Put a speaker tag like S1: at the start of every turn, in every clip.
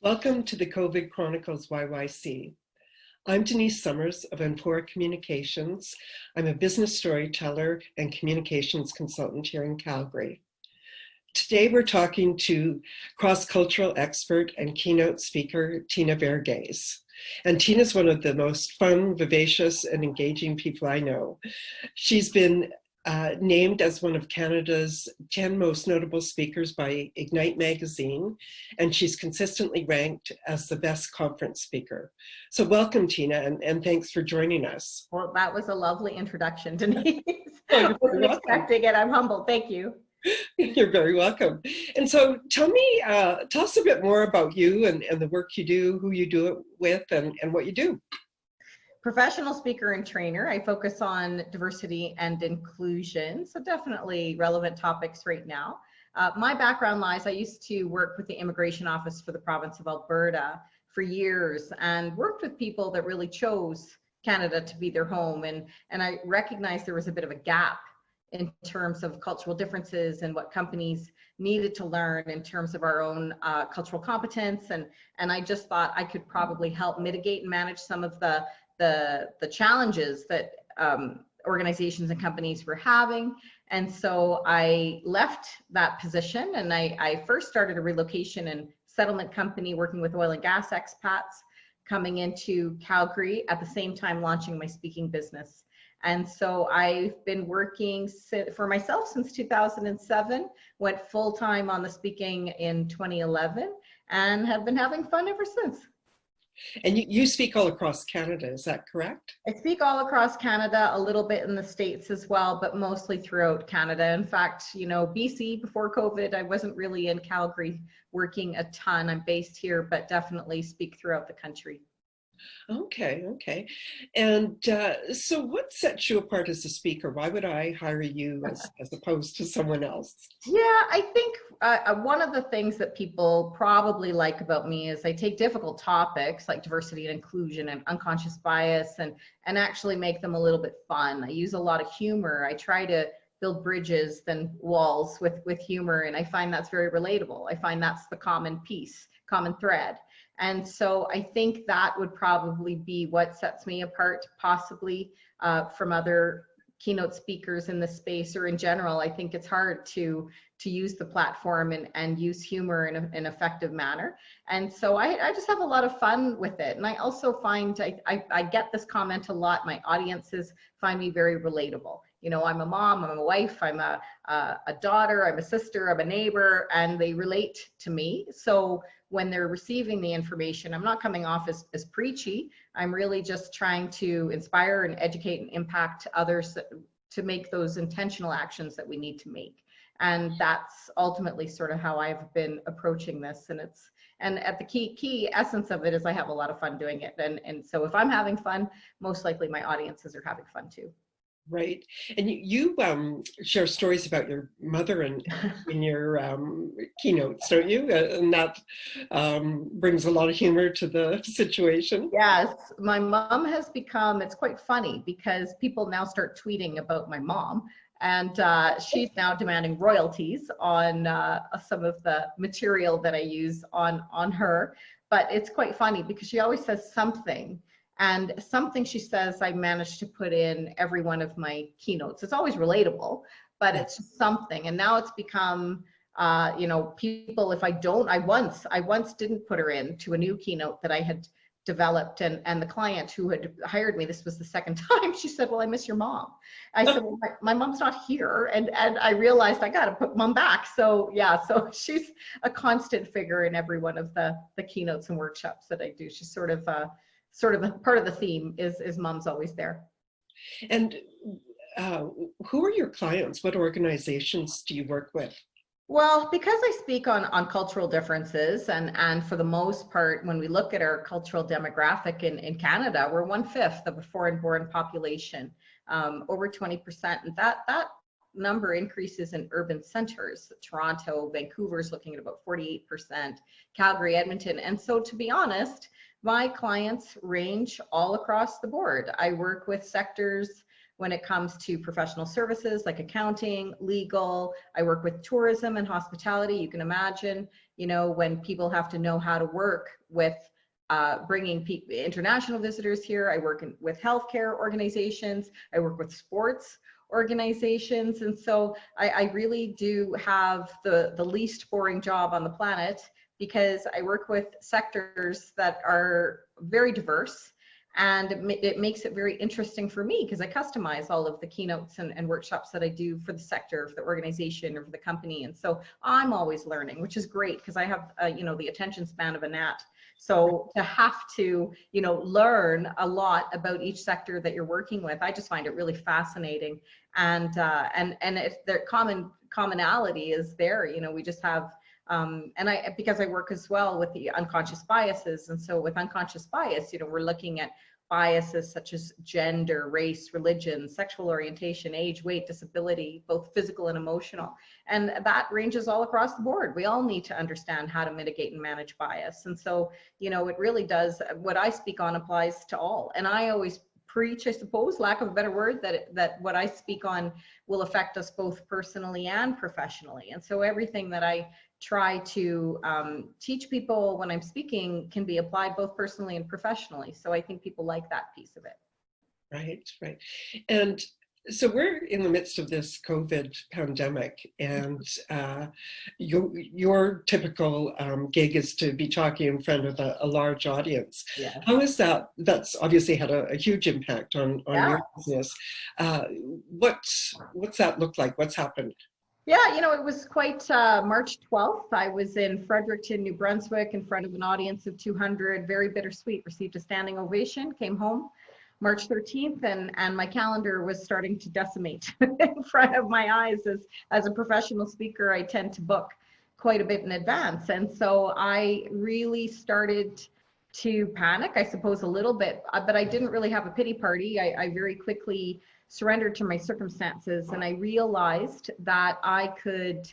S1: Welcome to the COVID Chronicles YYC. I'm Denise Summers of Enfora Communications. I'm a business storyteller and communications consultant here in Calgary. Today we're talking to cross-cultural expert and keynote speaker, Tina Varughese. And Tina's one of the most fun, vivacious, and engaging people I know. She's been named as one of Canada's 10 most notable speakers by Ignite magazine, and she's consistently ranked as the best conference speaker. So welcome, Tina, and thanks for joining us.
S2: Well, that was a lovely introduction, Denise.
S1: Oh,
S2: I wasn't expecting it. I'm humbled. Thank you.
S1: You're very welcome. And so tell us a bit more about you and the work you do, who you do it with, and what you do.
S2: Professional speaker and trainer. I focus on diversity and inclusion, so definitely relevant topics right now. My background lies, I used to work with the Immigration Office for the Province of Alberta for years and worked with people that really chose Canada to be their home. And I recognized there was a bit of a gap in terms of cultural differences and what companies needed to learn in terms of our own cultural competence. And I just thought I could probably help mitigate and manage some of the challenges that organizations and companies were having. And so I left that position and I first started a relocation and settlement company working with oil and gas expats coming into Calgary at the same time launching my speaking business. And so I've been working for myself since 2007, went full-time on the speaking in 2011 and have been having fun ever since.
S1: And you speak all across Canada, is that correct?
S2: I speak all across Canada, a little bit in the States as well, but mostly throughout Canada. In fact, you know, BC before COVID, I wasn't really in Calgary working a ton. I'm based here, but definitely speak throughout the country.
S1: Okay. And so what sets you apart as a speaker? Why would I hire you as opposed to someone else?
S2: Yeah, I think one of the things that people probably like about me is I take difficult topics like diversity and inclusion and unconscious bias and actually make them a little bit fun. I use a lot of humor. I try to build bridges than walls with humor, and I find that's very relatable. I find that's the common piece, common thread. And so I think that would probably be what sets me apart, possibly from other keynote speakers in the space or in general. I think it's hard to use the platform and use humor in an effective manner. And so I just have a lot of fun with it. And I also find I get this comment a lot. My audiences find me very relatable. You know, I'm a mom, I'm a wife, I'm a daughter, I'm a sister, I'm a neighbor, and they relate to me. So when they're receiving the information, I'm not coming off as preachy. I'm really just trying to inspire and educate and impact others to make those intentional actions that we need to make. And that's ultimately sort of how I've been approaching this. And at the key essence of it is I have a lot of fun doing it. And so if I'm having fun, most likely my audiences are having fun too.
S1: Right. And you share stories about your mother in your keynotes, don't you? And that brings a lot of humor to the situation.
S2: Yes, my mom has become, it's quite funny because people now start tweeting about my mom, and she's now demanding royalties on some of the material that I use on her. But it's quite funny because she always says something. And something she says I managed to put in every one of my keynotes. It's always relatable, but it's just something. And now it's become, you know, people, if I don't, I once didn't put her in to a new keynote that I had developed, and the client who had hired me, this was the second time, she said, well, I miss your mom. I said, well, my mom's not here. And I realized I got to put mom back. So yeah, so she's a constant figure in every one of the keynotes and workshops that I do. She's sort of a part of the theme is mom's always there.
S1: And who are your clients? What organizations do you work with?
S2: Well, because I speak on cultural differences, and for the most part, when we look at our cultural demographic in Canada, we're 1/5 of a foreign-born population, over 20%, and that number increases in urban centers. Toronto, Vancouver's looking at about 48%, Calgary, Edmonton, and so to be honest, my clients range all across the board. I work with sectors when it comes to professional services like accounting, legal. I work with tourism and hospitality. You can imagine, you know, when people have to know how to work with bringing international visitors here. I work with healthcare organizations. I work with sports organizations. And so I really do have the least boring job on the planet, because I work with sectors that are very diverse, and it makes it very interesting for me because I customize all of the keynotes and workshops that I do for the sector, for the organization, or for the company. And so I'm always learning, which is great because I have, you know, the attention span of a gnat. So to have to, you know, learn a lot about each sector that you're working with, I just find it really fascinating. And if their commonality is there, you know, we just have, because I work as well with the unconscious biases. And so with unconscious bias, you know, we're looking at biases such as gender, race, religion, sexual orientation, age, weight, disability, both physical and emotional. And that ranges all across the board. We all need to understand how to mitigate and manage bias. And so, you know, it really does, what I speak on applies to all. And I always preach, I suppose, lack of a better word, that what I speak on will affect us both personally and professionally. And so everything that I try to teach people when I'm speaking can be applied both personally and professionally. So I think people like that piece of it.
S1: Right, right. And so we're in the midst of this COVID pandemic, and your typical gig is to be talking in front of a large audience.
S2: Yeah.
S1: How is that? That's obviously had a huge impact on your business. What's that look like? What's happened?
S2: Yeah, you know, it was quite March 12th. I was in Fredericton, New Brunswick, in front of an audience of 200, very bittersweet, received a standing ovation, came home March 13th, and my calendar was starting to decimate in front of my eyes. As a professional speaker, I tend to book quite a bit in advance. And so I really started to panic, I suppose, a little bit, but I didn't really have a pity party. I very quickly surrendered to my circumstances, and I realized that I could,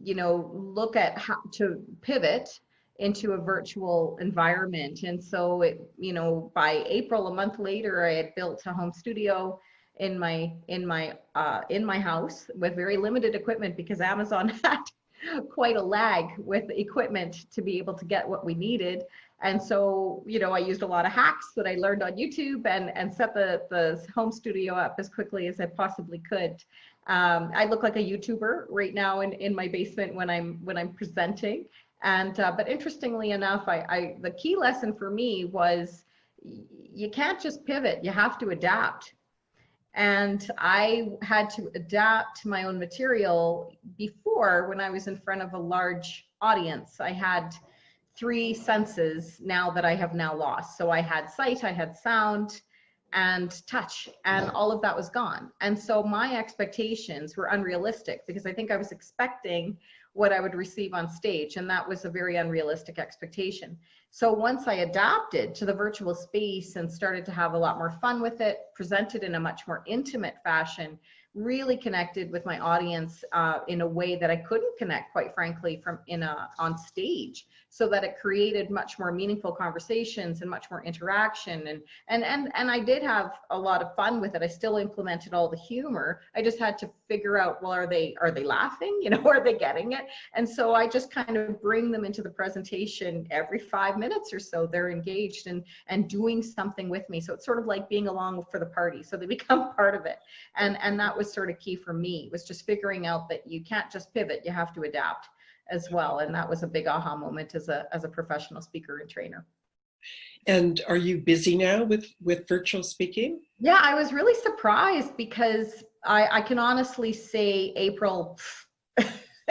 S2: you know, look at how to pivot into a virtual environment. And so it, you know, by April, a month later, I had built a home studio in my house with very limited equipment, because Amazon had quite a lag with equipment to be able to get what we needed. And so, you know, I used a lot of hacks that I learned on YouTube and set the home studio up as quickly as I possibly could. I look like a YouTuber right now in my basement when I'm presenting. And but interestingly enough, the key lesson for me was you can't just pivot, you have to adapt. And I had to adapt my own material. Before, when I was in front of a large audience, I had 3 senses now that I have now lost. So I had sight, I had sound, and touch, and all of that was gone. And so my expectations were unrealistic, because I think I was expecting what I would receive on stage, and that was a very unrealistic expectation. So once I adapted to the virtual space and started to have a lot more fun with it, presented in a much more intimate fashion, really connected with my audience in a way that I couldn't connect, quite frankly, on stage, so that it created much more meaningful conversations and much more interaction. And I did have a lot of fun with it. I still implemented all the humor. I just had to figure out, well, are they laughing? You know, are they getting it? And so I just kind of bring them into the presentation every 5 minutes or so. They're engaged and doing something with me. So it's sort of like being along for the party. So they become part of it. And that was sort of key for me, was just figuring out that you can't just pivot, you have to adapt as well. And that was a big aha moment as a professional speaker and trainer.
S1: And are you busy now with virtual speaking?
S2: Yeah, I was really surprised, because I can honestly say April,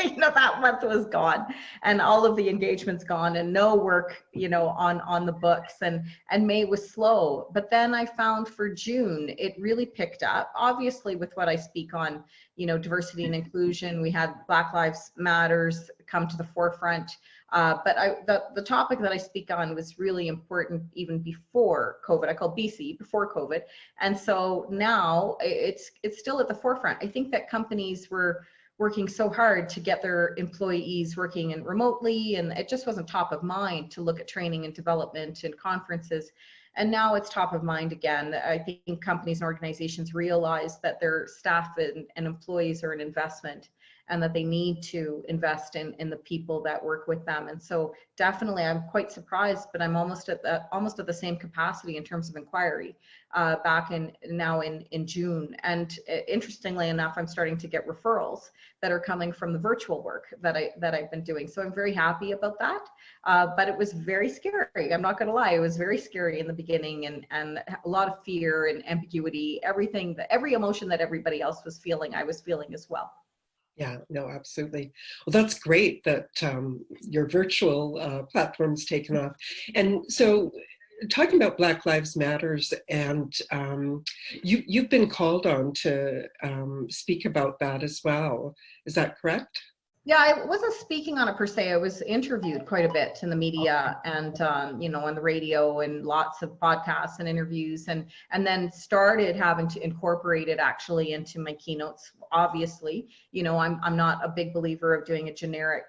S2: you know, that month was gone, and all of the engagements gone, and no work, you know, on the books, and May was slow. But then I found for June, it really picked up, obviously with what I speak on, you know, diversity and inclusion. We had Black Lives Matters come to the forefront. But the topic that I speak on was really important even before COVID. I call BC, before COVID. And so now it's still at the forefront. I think that companies were working so hard to get their employees working in remotely, and it just wasn't top of mind to look at training and development and conferences. And now it's top of mind again. I think companies and organizations realize that their staff and employees are an investment, and that they need to invest in the people that work with them. And so definitely I'm quite surprised, but I'm almost at the same capacity in terms of inquiry back in June. And interestingly enough, I'm starting to get referrals that are coming from the virtual work that I've been doing. So I'm very happy about that. But it was very scary. I'm not going to lie. It was very scary in the beginning, and a lot of fear and ambiguity, every emotion that everybody else was feeling, I was feeling as well.
S1: Yeah, no, absolutely. Well, that's great that your virtual platform's taken off. And so talking about Black Lives Matters, and you've been called on to speak about that as well. Is that correct?
S2: Yeah, I wasn't speaking on it per se. I was interviewed quite a bit in the media and on the radio and lots of podcasts and interviews, and then started having to incorporate it actually into my keynotes. Obviously, I'm not a big believer of doing a generic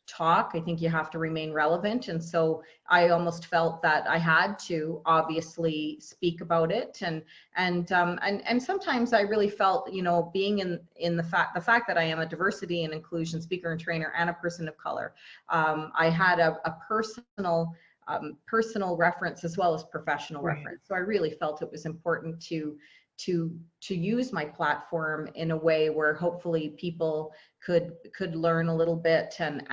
S2: talk. I think you have to remain relevant, and so I almost felt that I had to obviously speak about it, and sometimes I really felt, being in the fact that I am a diversity and inclusion speaker and trainer and a person of color, I had a personal reference as well as professional reference. So I really felt it was important to use my platform in a way where hopefully people could learn a little bit, and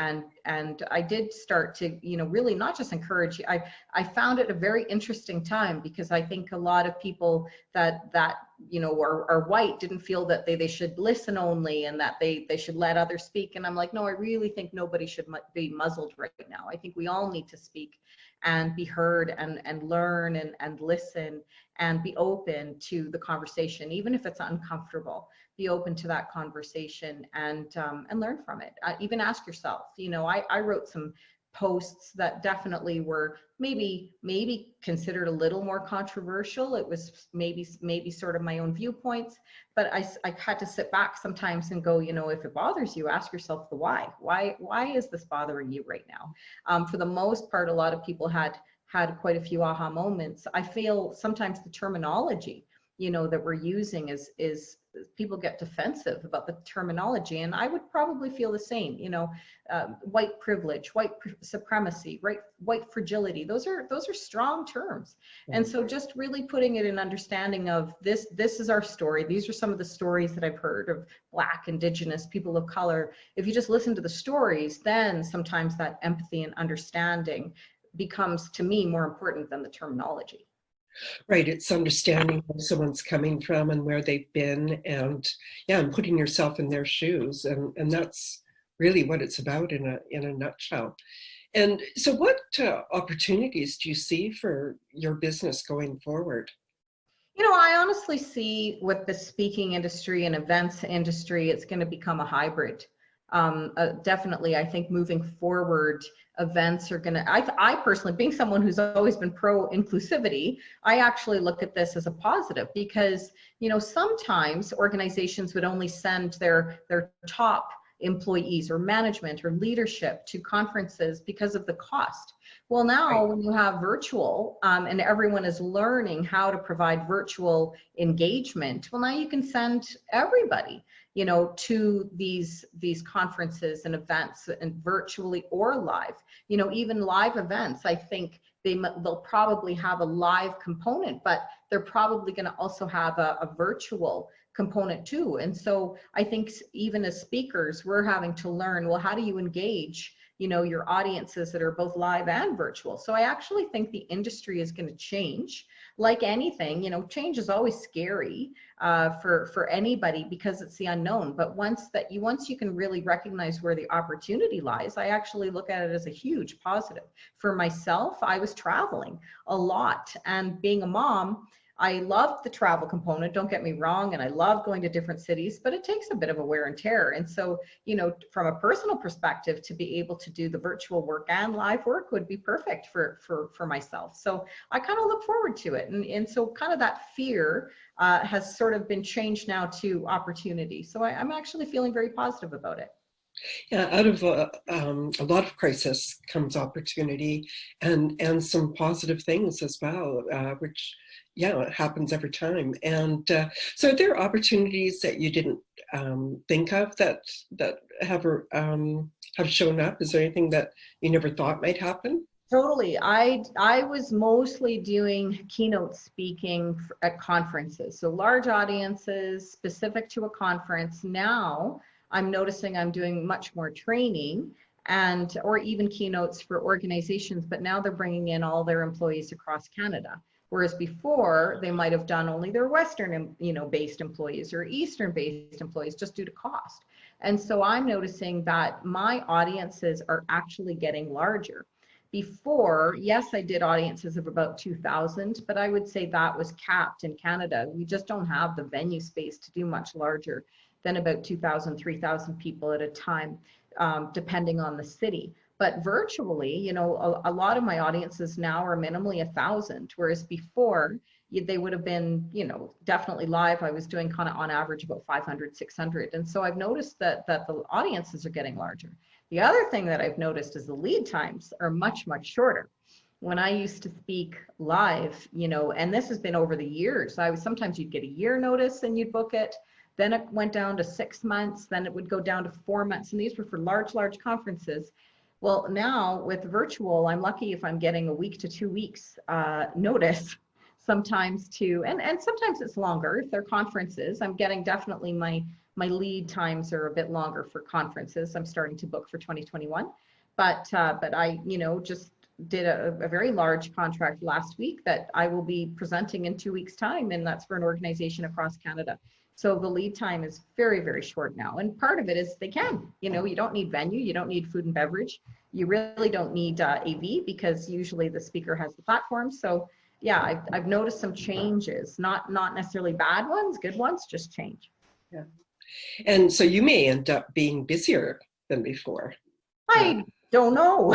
S2: I did start to really not just encourage. I found it a very interesting time, because I think a lot of people that are white didn't feel that they should listen only, and that they should let others speak. And I'm like, no, I really think nobody should be muzzled right now. I think we all need to speak and be heard, and learn and listen, and be open to the conversation, even if it's uncomfortable. Be open to that conversation, and learn from it. Even ask yourself. I wrote some posts that definitely were maybe considered a little more controversial. It was maybe sort of my own viewpoints, but I had to sit back sometimes and go, if it bothers you, ask yourself the why. Why is this bothering you right now? For the most part, a lot of people had quite a few aha moments. I feel sometimes the terminology that we're using is people get defensive about the terminology, and I would probably feel the same. White privilege, white supremacy, right? White fragility. Those are strong terms. And so just really putting it in understanding of this is our story. These are some of the stories that I've heard of Black, Indigenous, people of color. If you just listen to the stories, then sometimes that empathy and understanding becomes, to me, more important than the terminology.
S1: Right, it's understanding where someone's coming from and where they've been, and putting yourself in their shoes, and that's really what it's about in a nutshell. And so, what opportunities do you see for your business going forward?
S2: I honestly see with the speaking industry and events industry, it's going to become a hybrid. Definitely, I think moving forward, events are going to, I personally, being someone who's always been pro inclusivity, I actually look at this as a positive, because, sometimes organizations would only send their top employees or management or leadership to conferences because of the cost. Well, now when you have virtual and everyone is learning how to provide virtual engagement, well, now you can send everybody, to these conferences and events, and virtually or live. Even live events, I think they'll probably have a live component, but they're probably going to also have a virtual component too. And so I think even as speakers, we're having to learn, well, how do you engage your audiences that are both live and virtual? So I actually think the industry is going to change. Like anything, change is always scary for anybody, because it's the unknown. But once you can really recognize where the opportunity lies, I actually look at it as a huge positive. For myself, I was traveling a lot, and being a mom, I loved the travel component, don't get me wrong, and I love going to different cities, but it takes a bit of a wear and tear. And so, from a personal perspective, to be able to do the virtual work and live work would be perfect for myself. So I kind of look forward to it. And so kind of that fear has sort of been changed now to opportunity. So I'm actually feeling very positive about it.
S1: Yeah, out of a lot of crisis comes opportunity and some positive things as well, which, yeah, it happens every time. And so are there opportunities that you didn't think of that have shown up? Is there anything that you never thought might happen?
S2: Totally. I was mostly doing keynote speaking at conferences, so large audiences specific to a conference. Now I'm noticing I'm doing much more training and or even keynotes for organizations, but now they're bringing in all their employees across Canada. Whereas before they might have done only their Western, based employees or Eastern based employees just due to cost. And so I'm noticing that my audiences are actually getting larger. Before, yes, I did audiences of about 2,000, but I would say that was capped in Canada. We just don't have the venue space to do much larger than about 2,000, 3,000 people at a time, depending on the city. But virtually, a lot of my audiences now are minimally 1,000, whereas before they would have been, definitely live. I was doing kind of on average about 500, 600. And so I've noticed that the audiences are getting larger. The other thing that I've noticed is the lead times are much, much shorter. When I used to speak live, and this has been over the years, sometimes you'd get a year notice and you'd book it. Then it went down to 6 months, then it would go down to 4 months. And these were for large, large conferences. Well, now with virtual, I'm lucky if I'm getting a week to 2 weeks notice sometimes and sometimes it's longer if they're conferences. I'm getting definitely my lead times are a bit longer for conferences. I'm starting to book for 2021, but I just did a very large contract last week that I will be presenting in 2 weeks time, and that's for an organization across Canada. So the lead time is very, very short now. And part of it is you don't need venue, you don't need food and beverage. You really don't need AV because usually the speaker has the platform. So yeah, I've noticed some changes, not necessarily bad ones, good ones, just change.
S1: Yeah. And so you may end up being busier than before.
S2: I don't know.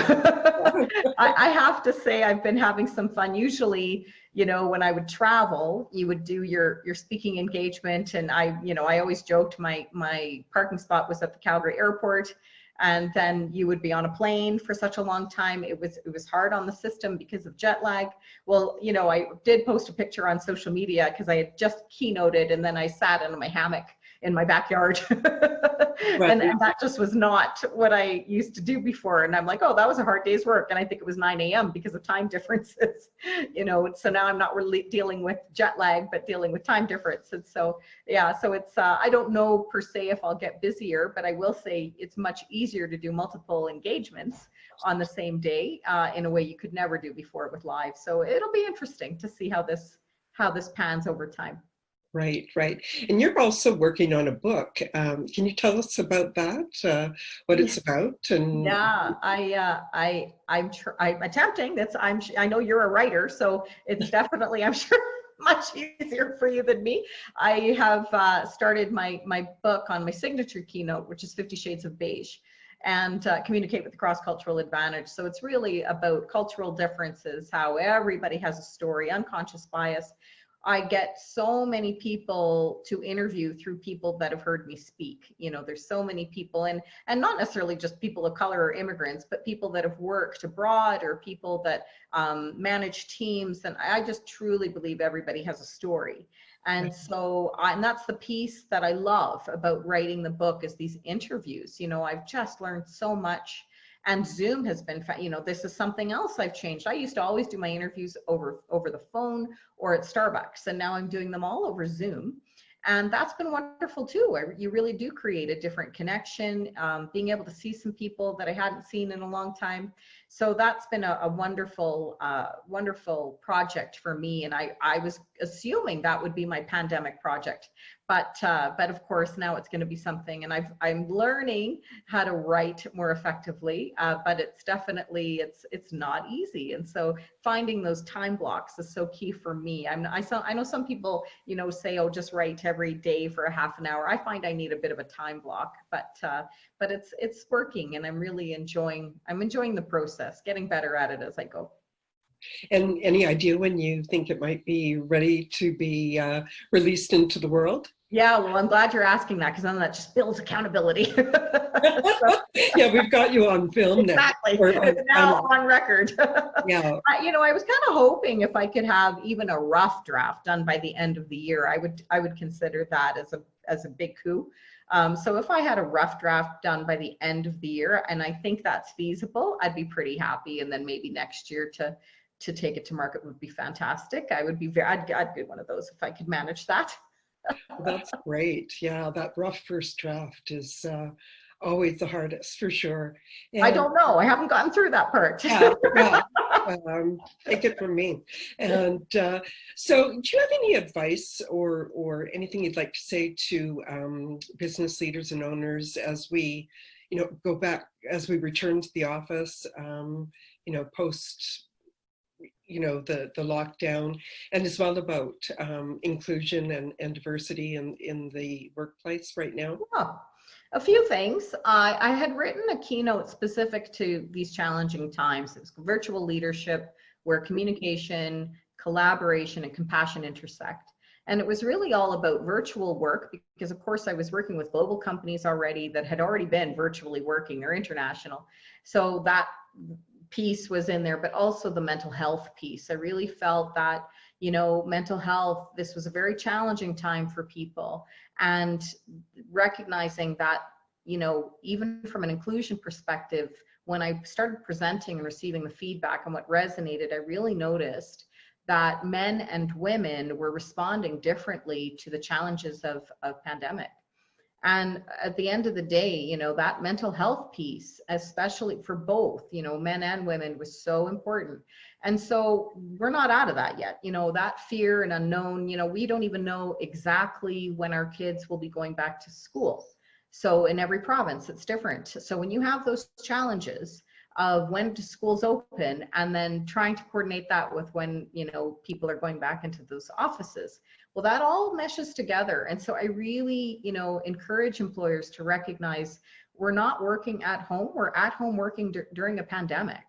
S2: I have to say I've been having some fun. Usually, when I would travel, you would do your speaking engagement, and I always joked my parking spot was at the Calgary airport, and then you would be on a plane for such a long time. It was hard on the system because of jet lag. Well, I did post a picture on social media because I had just keynoted, and then I sat in my hammock in my backyard.
S1: Right.
S2: and that just was not what I used to do before. And I'm like, oh, that was a hard day's work. And I think it was 9 a.m. because of time differences, so now I'm not really dealing with jet lag, but dealing with time difference. And so, yeah, so it's, I don't know per se if I'll get busier, but I will say it's much easier to do multiple engagements on the same day in a way you could never do before with live. So it'll be interesting to see how this pans over time.
S1: Right, right. And you're also working on a book. Can you tell us about that? What it's about? And
S2: yeah, I'm attempting. I know you're a writer, so it's definitely, I'm sure, much easier for you than me. I have started my book on my signature keynote, which is 50 Shades of Beige, and communicate with the cross-cultural advantage. So it's really about cultural differences, how everybody has a story, unconscious bias. I get so many people to interview through people that have heard me speak. There's so many people, and not necessarily just people of color or immigrants, but people that have worked abroad or people that manage teams. And I just truly believe everybody has a story. And so, and that's the piece that I love about writing the book is these interviews. I've just learned so much. And Zoom has been, this is something else I've changed. I used to always do my interviews over the phone or at Starbucks, and now I'm doing them all over Zoom. And that's been wonderful too. You really do create a different connection, being able to see some people that I hadn't seen in a long time. So that's been a wonderful, wonderful project for me. And I was assuming that would be my pandemic project, but of course now it's going to be something, and I'm learning how to write more effectively, but it's definitely, it's not easy. And so finding those time blocks is so key for me. I know some people, say, oh, just write every day for a half an hour. I find I need a bit of a time block, but it's working, and I'm really enjoying the process, getting better at it as I go.
S1: any idea when you think it might be ready to be released into the world?
S2: Yeah, well, I'm glad you're asking that because then that just builds accountability. So,
S1: Yeah, we've got you on film now.
S2: exactly.
S1: Or
S2: It's now on record.
S1: yeah.
S2: I was kind of hoping if I could have even a rough draft done by the end of the year, I would consider that as a big coup. So if I had a rough draft done by the end of the year, and I think that's feasible, I'd be pretty happy. And then maybe next year to take it to market would be fantastic. I'd be one of those if I could manage that.
S1: That's great. Yeah, that rough first draft is always the hardest for sure.
S2: I
S1: And
S2: don't know. I haven't gotten through that part.
S1: yeah, well, take it from me. And so, do you have any advice or anything you'd like to say to business leaders and owners as we, go back as we return to the office, post the lockdown, and as well about inclusion and diversity in the workplace right now?
S2: Yeah. A few things. I had written a keynote specific to these challenging times. It was virtual leadership, where communication, collaboration, and compassion intersect. And it was really all about virtual work because, of course, I was working with global companies already that had already been virtually working or international. So that piece was in there, but also the mental health piece. I really felt that, mental health, this was a very challenging time for people. And recognizing that, even from an inclusion perspective, when I started presenting and receiving the feedback and what resonated, I really noticed that men and women were responding differently to the challenges of pandemic. And at the end of the day, that mental health piece, especially for both, men and women, was so important. And so we're not out of that yet. That fear and unknown, we don't even know exactly when our kids will be going back to school. So in every province, it's different. So when you have those challenges of when do schools open and then trying to coordinate that with when, people are going back into those offices, well, that all meshes together. And so I really, encourage employers to recognize we're not working at home, we're at home working during a pandemic.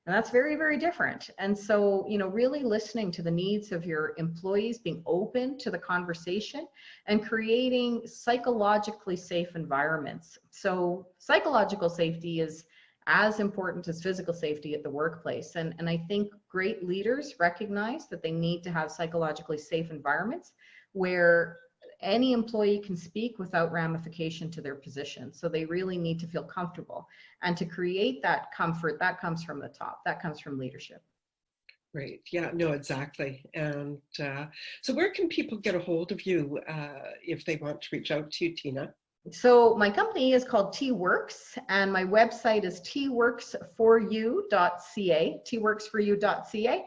S2: And that's very, very different. And so, really listening to the needs of your employees, being open to the conversation and creating psychologically safe environments. So psychological safety is as important as physical safety at the workplace. And I think great leaders recognize that they need to have psychologically safe environments where any employee can speak without ramification to their position. So they really need to feel comfortable. And to create that comfort, that comes from the top, that comes from leadership.
S1: Right. Yeah, no, exactly. And so where can people get a hold of you if they want to reach out to you, Tina?
S2: So my company is called T-Works, and my website is tworksforyou.ca, tworksforyou.ca.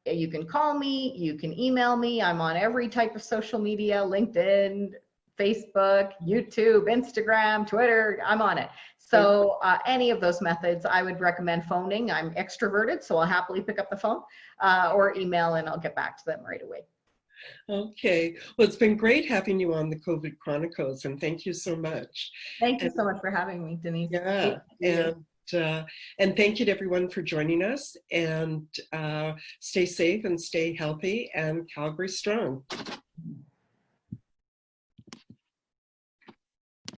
S2: You can call me, you can email me. I'm on every type of social media, LinkedIn, Facebook, YouTube, Instagram, Twitter, I'm on it. So any of those methods, I would recommend phoning. I'm extroverted, so I'll happily pick up the phone or email, and I'll get back to them right away.
S1: Okay. Well, it's been great having you on the COVID Chronicles, and thank you so much.
S2: Thank you so much for having me, Denise.
S1: Yeah. And thank you to everyone for joining us, and stay safe and stay healthy, and Calgary strong.